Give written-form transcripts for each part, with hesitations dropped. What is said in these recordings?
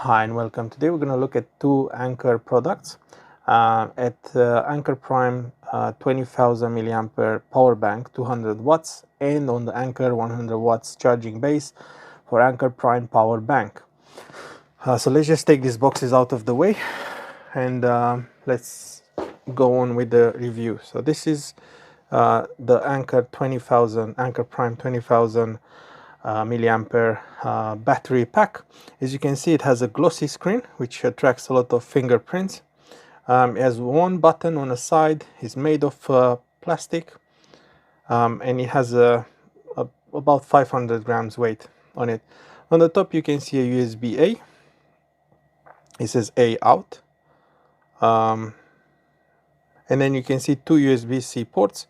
Hi and welcome. Today we're going to look at two Anker products. At Anker Prime 20,000 milliampere power bank 200 watts and on the Anker 100 watts charging base for Anker Prime power bank. So let's just take these boxes out of the way and let's go on with the review. So this is the Anker Prime 20,000 milliampere battery pack. As you can see, it has a glossy screen which attracts a lot of fingerprints. It has one button on the side. It's made of plastic, and it has about 500 grams weight on it. On the top you can see a USB-A. It says A out, and then you can see two USB-C ports.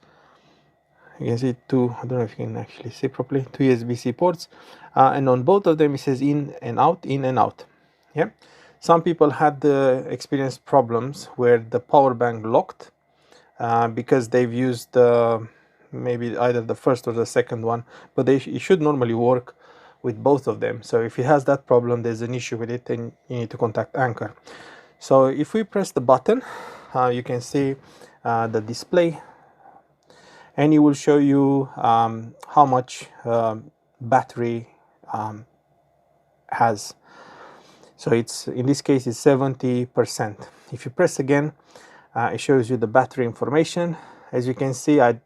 You can see two, I don't know if you can actually see properly, two USB-C ports, and on both of them it says in and out, in and out. Yeah, some people had experienced problems where the power bank locked because they've used maybe either the first or the second one, but it should normally work with both of them. So if it has that problem, there's an issue with it, then you need to contact Anker. So if we press the button, you can see the display, and it will show you how much battery has. So it's, in this case, it's 70%. If you press again, it shows you the battery information. As you can see, I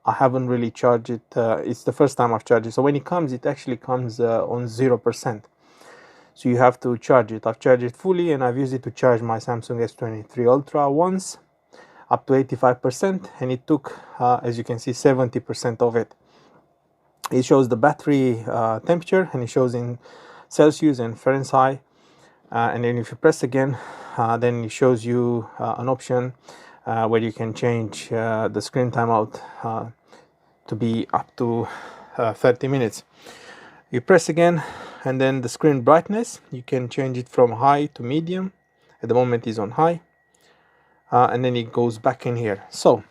haven't really charged it. It's the first time I've charged it. So when it comes, it actually comes on 0%. So you have to charge it. I've charged it fully, and I've used it to charge my Samsung S23 Ultra once, up to 85%, and it took, as you can see, 70% of it. It shows the battery temperature, and it shows in Celsius and Fahrenheit. And then if you press again, then it shows you an option where you can change the screen timeout to be up to 30 minutes. You press again, and then the screen brightness, you can change it from high to medium. At the moment it's on high, and then it goes back in here. So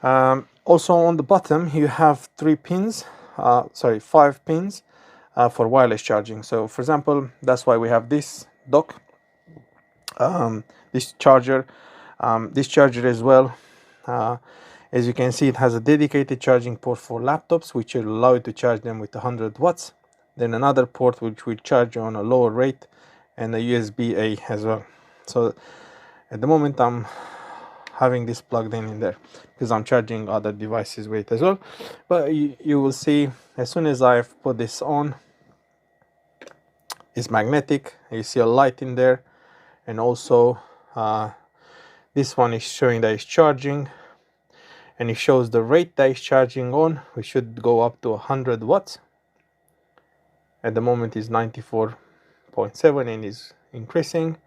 also on the bottom you have 5 pins for wireless charging. So for example, that's why we have this dock, this charger as well. As you can see, it has a dedicated charging port for laptops, which will allow you to charge them with 100 watts. Then another port which will charge on a lower rate, and a USB-A as well. So at the moment I'm having this plugged in there because I'm charging other devices with it as well. But you will see, as soon as I've put this on, it's magnetic. You see a light in there, and also this one is showing that it's charging, and it shows the rate that it's charging on. We should go up to 100 watts. At the moment is 94.7 and is increasing.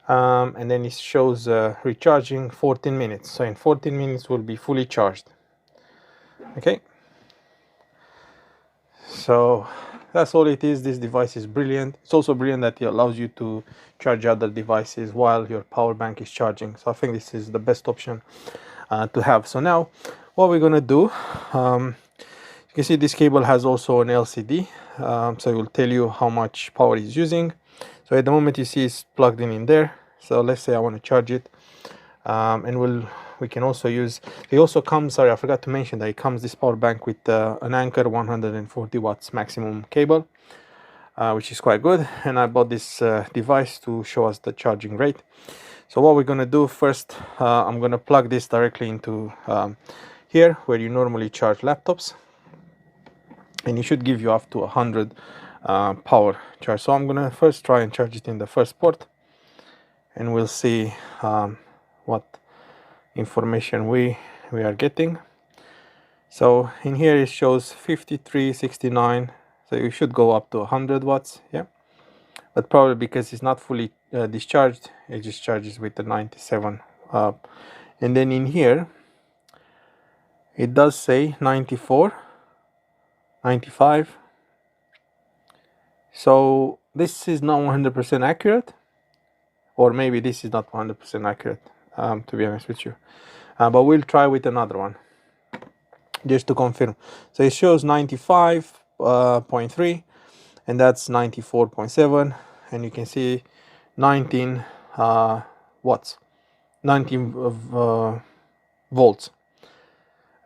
And then it shows recharging 14 minutes. So in 14 minutes will be fully charged. Okay, so that's all it is. This device is brilliant. It's also brilliant that it allows you to charge other devices while your power bank is charging. So I think this is the best option to have. So now what we're gonna do, you can see this cable has also an LCD, so it will tell you how much power it's using. So at the moment you see it's plugged in there. So let's say I want to charge it, and we can also use, it also comes, sorry, I forgot to mention that it comes, this power bank, with an Anker 140 watts maximum cable, which is quite good. And I bought this device to show us the charging rate. So what we're going to do first, I'm going to plug this directly into here where you normally charge laptops, and it should give you up to 100 power charge. So I'm going to first try and charge it in the first port, and we'll see what information we are getting. So in here it shows 53.69, so you should go up to 100 watts. Yeah, but probably because it's not fully discharged, it just charges with the 97. And then in here it does say 94, 95. So this is not 100% accurate, or maybe this is not 100% accurate, to be honest with you. But we'll try with another one just to confirm. So it shows 95.3, and that's 94.7, and you can see 19 watts, 19 volts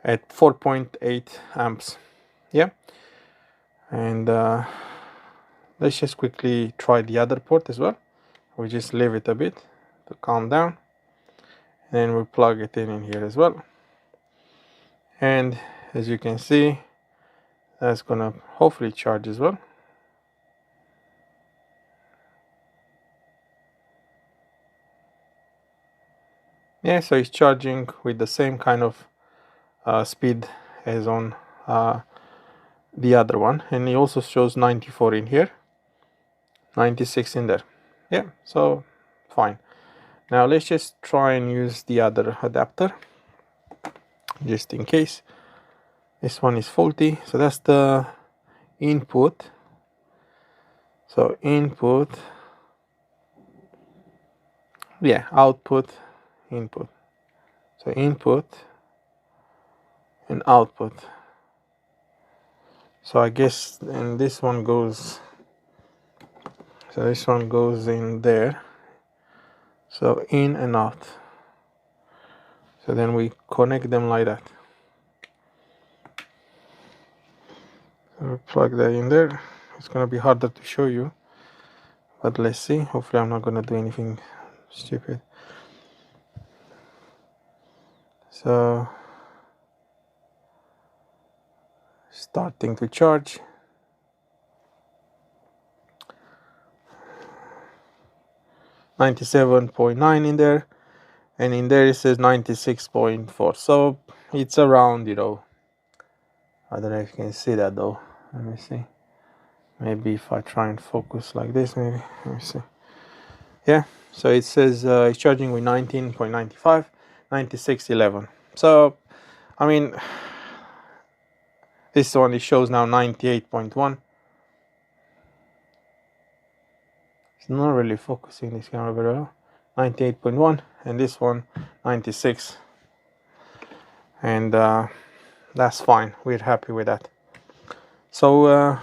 at 4.8 amps. Yeah, and let's just quickly try the other port as well. We just leave it a bit to calm down, and we plug it in here as well. And as you can see, that's gonna hopefully charge as well. Yeah, so it's charging with the same kind of speed as on the other one, and it also shows 94 in here, 96 in there. Yeah, so fine. Now let's just try and use the other adapter just in case. This one is faulty, so that's the input. So input, yeah, output, input. So input and output. So I guess, and this one goes, so this one goes in there, so in and out. So then we connect them like that. So plug that in there. It's gonna be harder to show you, but let's see. Hopefully I'm not gonna do anything stupid. So starting to charge. $97.9 in there, and in there it says 96.4. So it's around, you know, I don't know if you can see that though. Let me see. Maybe if I try and focus like this, maybe. Let me see. Yeah, so it says it's charging with 19.95, 96.11. So, I mean, this one, it shows now 98.1. It's not really focusing this camera very well. 98.1, and this one 96. And that's fine. We're happy with that. So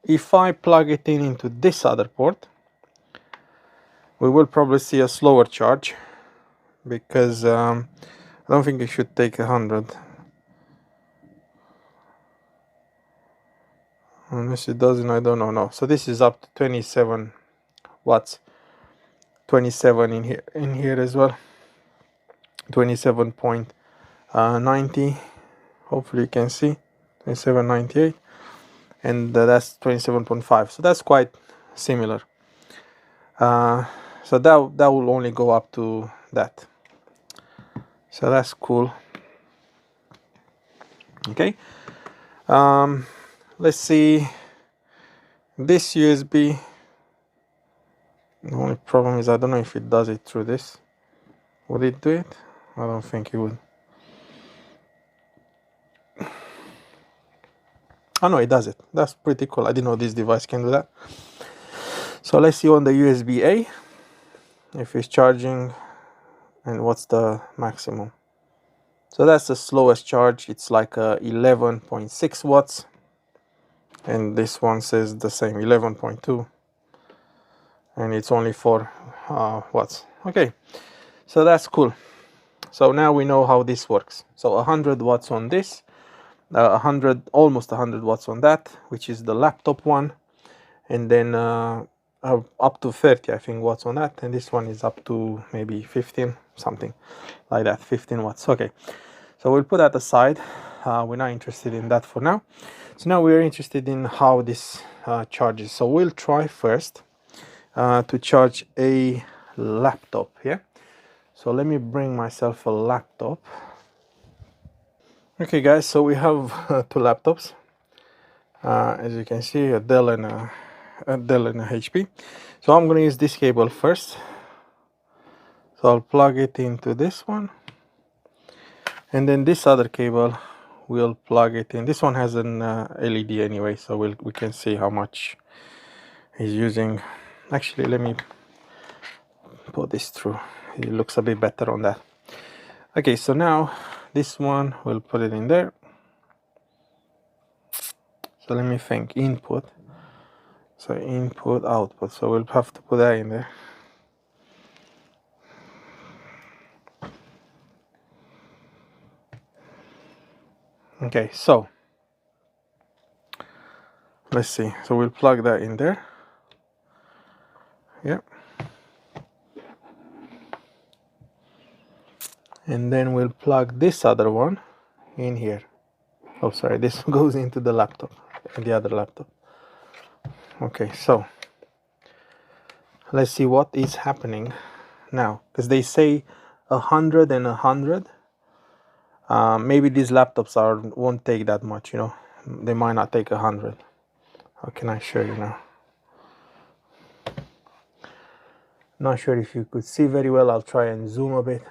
if I plug it in into this other port, we will probably see a slower charge, because I don't think it should take 100. Unless it doesn't, I don't know. No. So this is up to 27 watts. 27 in here as well. 27.90. Hopefully you can see 27.98, and that's 27.5. So that's quite similar. So that will only go up to that. So that's cool. Okay. Let's see this USB. The only problem is I don't know if it does it through this. Would it do it? I don't think it would. Oh no, it does it. That's pretty cool. I didn't know this device can do that. So let's see on the USB-A if it's charging and what's the maximum. So that's the slowest charge. It's like 11.6 watts, and this one says the same, 11.2, and it's only 4 watts. Okay, so that's cool. So now we know how this works. So 100 watts on this, 100, almost 100 watts on that, which is the laptop one, and then up to 30, I think, watts on that, and this one is up to maybe 15, something like that, 15 watts. Okay, so we'll put that aside. We're not interested in that for now. So now we're interested in how this charges. So we'll try first to charge a laptop. Yeah, so let me bring myself a laptop. Okay guys, so we have 2 laptops, as you can see, a Dell and a HP. So I'm going to use this cable first. So I'll plug it into this one, and then this other cable we'll plug it in. This one has an LED anyway, so we can see how much he's using. Actually, let me put this through. It looks a bit better on that. Okay, so now this one, we'll put it in there. So let me think, input. So input, output. So we'll have to put that in there. Okay, so let's see. So we'll plug that in there. Yep. And then we'll plug this other one in here. Oh, sorry, this goes into the laptop, the other laptop. Okay, so let's see what is happening now, because they say 100 and 100. Maybe these laptops won't take that much, you know. They might not take 100. How can I show you now? Not sure if you could see very well. I'll try and zoom a bit.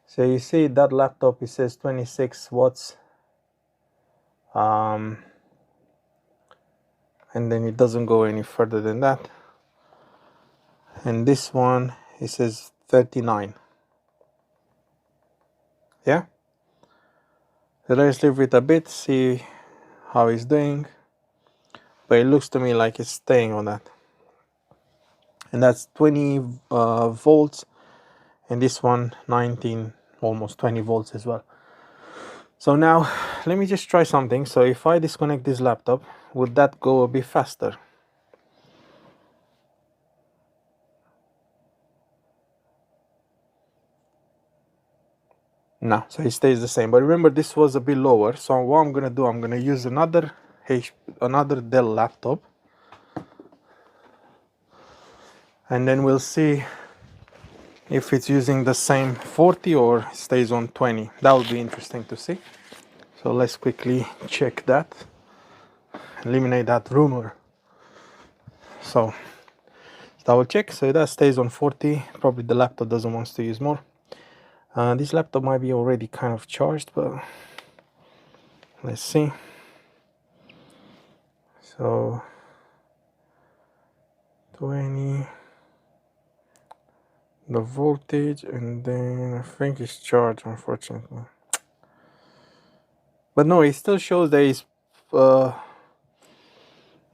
So you see that laptop, it says 26 watts. And then it doesn't go any further than that. And this one, it says 39. Yeah? So let's leave it a bit, see how it's doing. But it looks to me like it's staying on that. And that's 20 volts. And this one, 19, almost 20 volts as well. So now, let me just try something. So if I disconnect this laptop, would that go a bit faster? No, so it stays the same. But remember, this was a bit lower. So what I'm gonna do, I'm gonna use another Dell laptop, and then we'll see if it's using the same 40 or stays on 20. That would be interesting to see. So let's quickly check that, eliminate that rumor. So double check. So that stays on 40. Probably the laptop doesn't want to use more. This laptop might be already kind of charged, but let's see. So 20, the voltage, and then I think it's charged, unfortunately. But no, it still shows that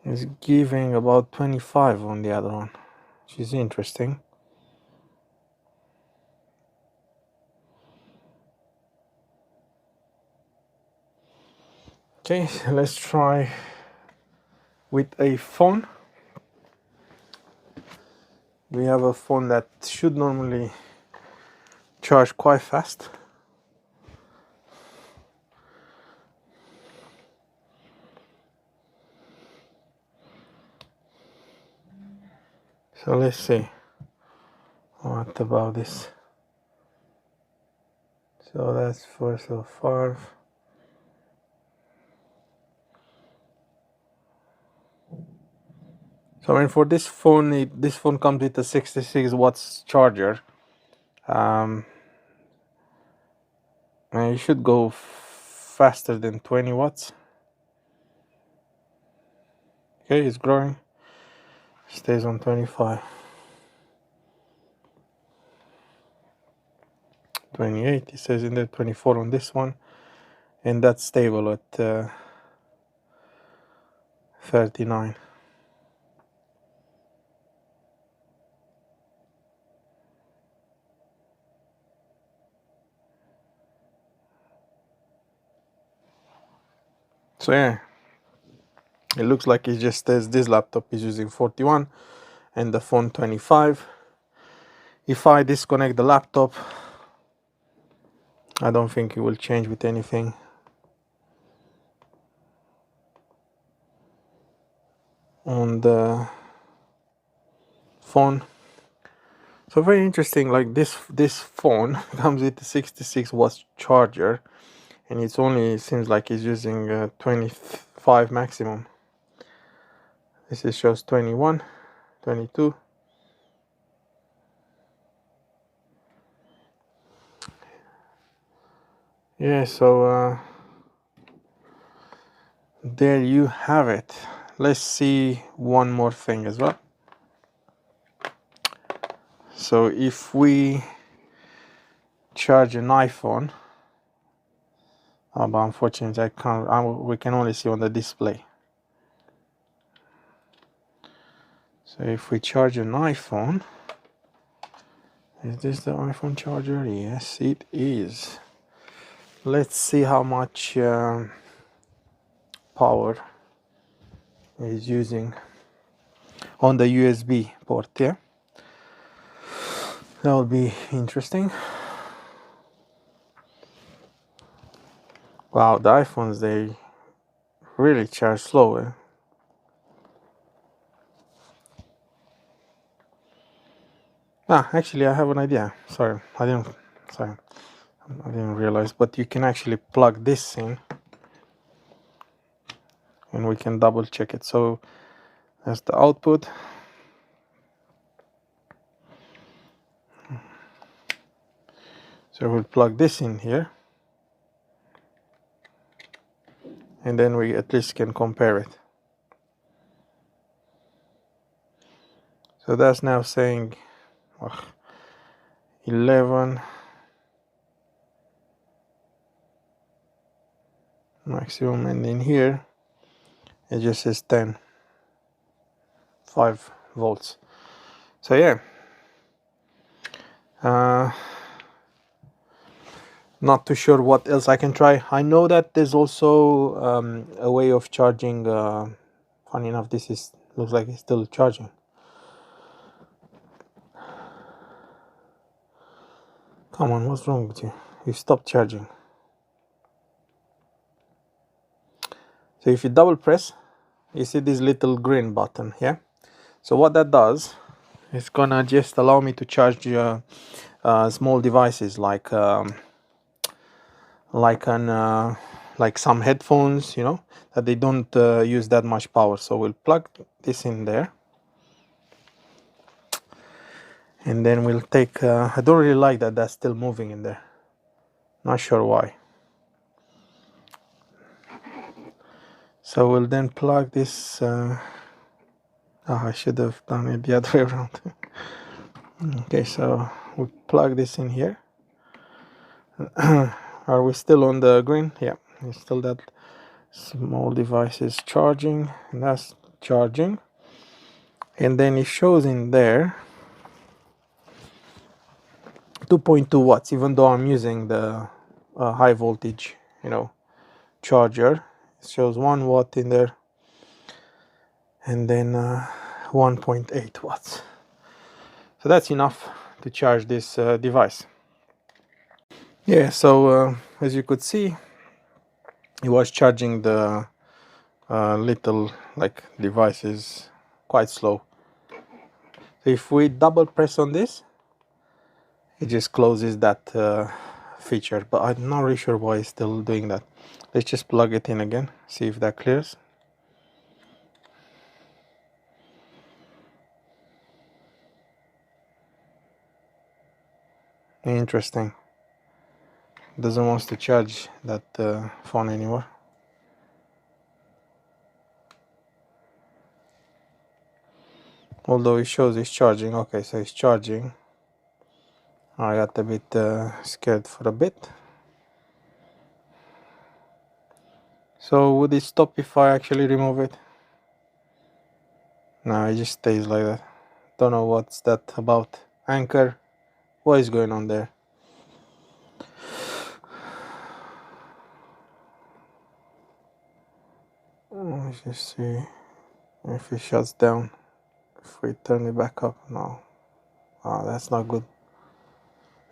it's giving about 25 on the other one, which is interesting. Okay, so let's try with a phone. We have a phone that should normally charge quite fast. So let's see. What about this? So that's 4 so far. So I mean, for this phone, this phone comes with a 66 watts charger. And it should go faster than 20 watts. Okay, it's growing. Stays on 25. 28, it says in there, 24 on this one. And that's stable at 39. So yeah, it looks like it just says this laptop is using 41 and the phone 25. If I disconnect the laptop, I don't think it will change with anything. On the phone. So very interesting, like this phone comes with a 66 watts charger, and it's only, seems like it's using 25 maximum. This is shows 21, 22. Yeah, so there you have it. Let's see one more thing as well. So if we charge an iPhone, But unfortunately I can't, we can only see on the display. So if we charge an iPhone, is this the iPhone charger? Yes, it is. Let's see how much power is using on the USB port. Yeah, that will be interesting. Wow, the iPhones, they really charge slow. Eh? Actually I have an idea. Sorry, I didn't realize, but you can actually plug this in and we can double check it. So that's the output. So we'll plug this in here, and then we at least can compare it. So that's now saying 11 maximum, and in here it just says 10, 5 volts. So yeah, not too sure what else I can try. I know that there's also a way of charging. Funny enough, this looks like it's still charging. Come on, what's wrong with you? You stopped charging. So if you double press, you see this little green button here. So what that does, it's gonna just allow me to charge small devices like some headphones, you know, that they don't use that much power. So we'll plug this in there, and then we'll take. I don't really like that that's still moving in there. Not sure why. So we'll then plug this. I should have done it the other way around. Okay, so we plug this in here. Are we still on the green? Yeah, it's still that small device is charging, and that's charging. And then it shows in there 2.2 watts, even though I'm using the high voltage, you know, charger. It shows 1 watt in there, and then 1.8 watts. So that's enough to charge this device. Yeah, so as you could see, it was charging the little like devices quite slow. So if we double press on this, it just closes that feature, but I'm not really sure why it's still doing that. Let's just plug it in again, see if that clears. Interesting. Doesn't want to charge that phone anymore. Although it shows it's charging. Okay, so it's charging. I got a bit scared for a bit. So would it stop if I actually remove it? No, it just stays like that. Don't know what's that about. Anker, what is going on there? Let's just see if it shuts down. If we turn it back up, no. That's not good.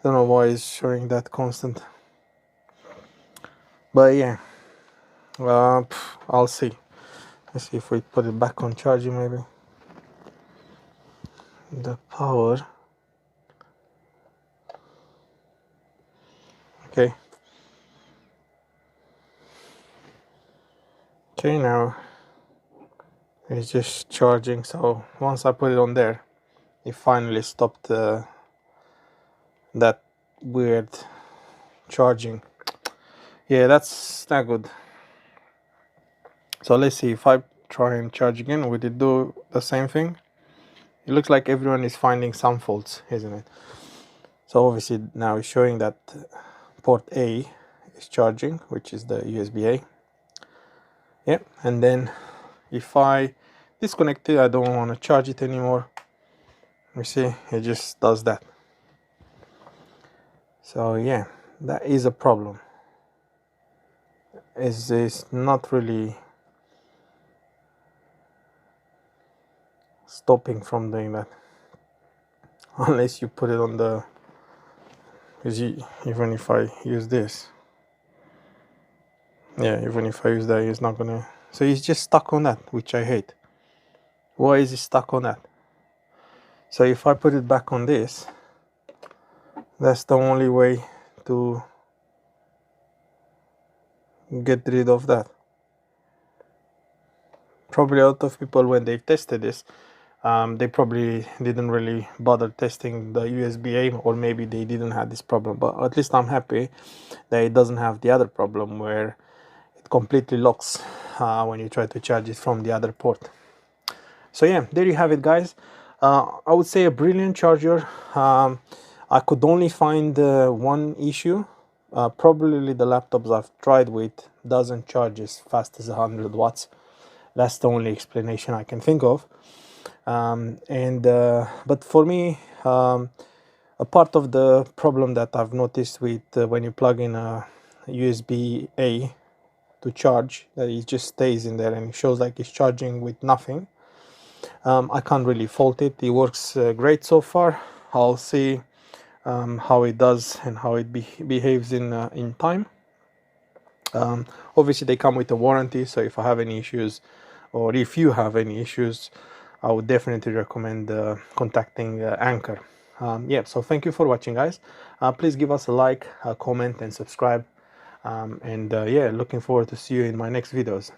Don't know why it's showing that constant. But yeah, I'll see. Let's see if we put it back on charging maybe. The power. Okay. Okay, now it's just charging. So once I put it on there, it finally stopped that weird charging. Yeah, that's not good. So let's see if I try and charge again. Would it do the same thing? It looks like everyone is finding some faults, isn't it? So obviously now it's showing that port A is charging, which is the USB-A. Yeah, and then if I disconnect it, I don't want to charge it anymore. You see, it just does that. So yeah, that is a problem. It's not really stopping from doing that, unless you put it on the, because even if I use this, yeah, even if I use that, it's not gonna, so it's just stuck on that, which I hate. Why is it stuck on that? So if I put it back on this, that's the only way to get rid of that. Probably a lot of people, when they've tested this, they probably didn't really bother testing the USB-A, or maybe they didn't have this problem, but at least I'm happy that it doesn't have the other problem where it completely locks when you try to charge it from the other port. So yeah, there you have it, guys. I would say a brilliant charger. I could only find one issue. Probably the laptops I've tried with doesn't charge as fast as 100 watts. That's the only explanation I can think of. But for me, a part of the problem that I've noticed with when you plug in a USB-A to charge, that it just stays in there and it shows like it's charging with nothing. I can't really fault it. It works great so far. I'll see how it does and how it behaves in time. Obviously they come with a warranty, so if I have any issues, or if you have any issues, I would definitely recommend contacting Anker. Yeah, so thank you for watching, guys. Please give us a like, a comment, and subscribe. Yeah, looking forward to see you in my next videos.